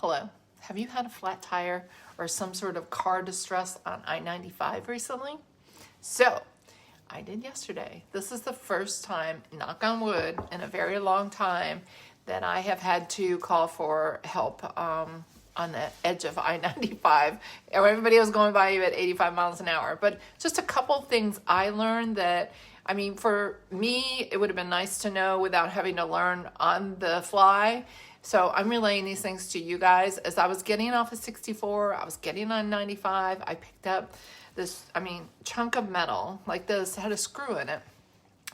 Hello. Have you had a flat tire or some sort of car distress on I-95 recently? So, I did yesterday. This is the first time, knock on wood, in a very long time that I have had to call for help on the edge of I-95. Everybody was going by you at 85 miles an hour. But just a couple of things I learned that, I mean, for me, it would have been nice to know without having to learn on the fly. So I'm relaying these things to you guys. As I was getting off of 64, I was getting on 95, I picked up this, chunk of metal like this, had a screw in it.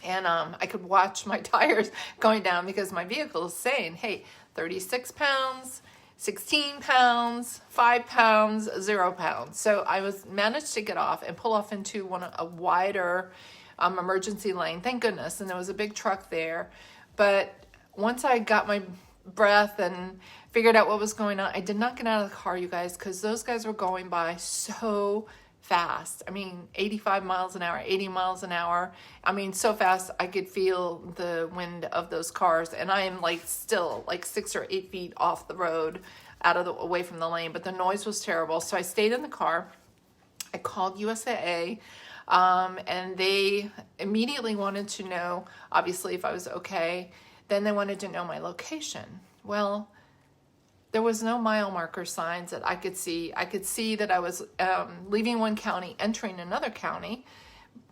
And I could watch my tires going down because my vehicle is saying, hey, 36 pounds, 16 pounds, 5 pounds, 0 pounds. So I managed to get off and pull off into a wider emergency lane. Thank goodness. And there was a big truck there. But once I got my breath and figured out what was going on, I did not get out of the car, you guys, because those guys were going by so fast. 85 miles an hour, 80 miles an hour. So fast I could feel the wind of those cars. And I am still 6 or 8 feet off the road, away from the lane. But the noise was terrible. So I stayed in the car. I called USAA. And they immediately wanted to know, obviously, if I was okay. Then they wanted to know my location. Well, there was no mile marker signs that I could see. I could see that I was leaving one county, entering another county,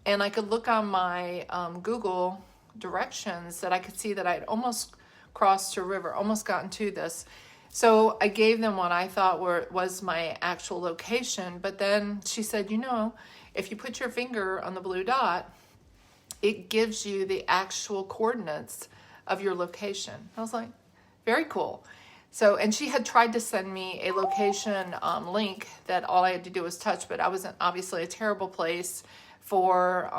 and I could look on my Google directions that I could see that I had almost crossed a river, almost gotten to this. So I gave them what I thought was my actual location, but then she said, if you put your finger on the blue dot, it gives you the actual coordinates of your location. I was like, very cool. So, and she had tried to send me a location link that all I had to do was touch, but I was in obviously a terrible place for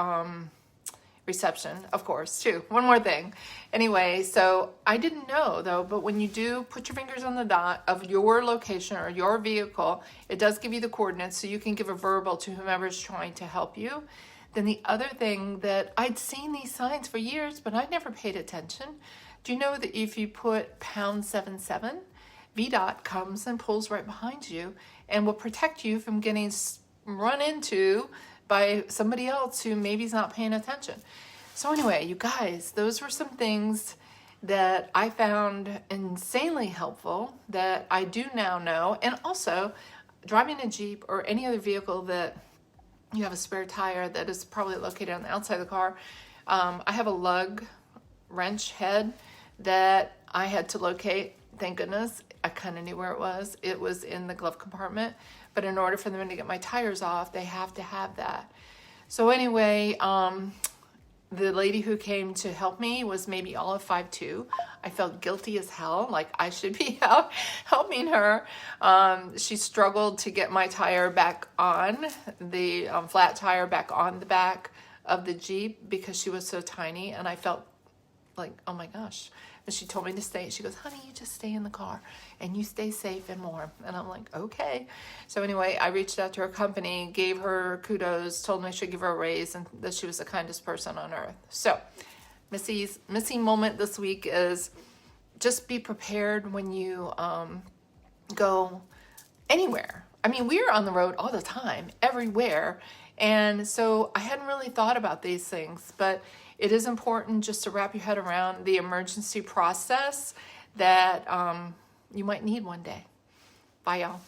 reception, of course, too. One more thing. Anyway, so I didn't know though, but when you do put your fingers on the dot of your location or your vehicle, it does give you the coordinates so you can give a verbal to whomever's trying to help you. Then the other thing that I'd seen these signs for years, but I never paid attention. Do you know that if you put #77, VDOT comes and pulls right behind you and will protect you from getting run into by somebody else who maybe is not paying attention. So anyway, you guys, those were some things that I found insanely helpful that I do now know. And also, driving a Jeep or any other vehicle that you have a spare tire that is probably located on the outside of the car. I have a lug wrench head that I had to locate. Thank goodness. I kind of knew where it was. It was in the glove compartment. But in order for them to get my tires off, they have to have that. So anyway, the lady who came to help me was maybe all of 5'2". I felt guilty as hell, like I should be out helping her. She struggled to get my tire back on, the flat tire back on the back of the Jeep because she was so tiny, and I felt like, oh my gosh. And she told me to stay. She goes, honey, you just stay in the car and you stay safe and warm. And I'm like, okay. So anyway, I reached out to her company, gave her kudos, told me I should give her a raise and that she was the kindest person on earth. So Missy's missing moment this week is just be prepared when you go anywhere. We're on the road all the time, everywhere. And so I hadn't really thought about these things, but it is important just to wrap your head around the emergency process that you might need one day. Bye, y'all.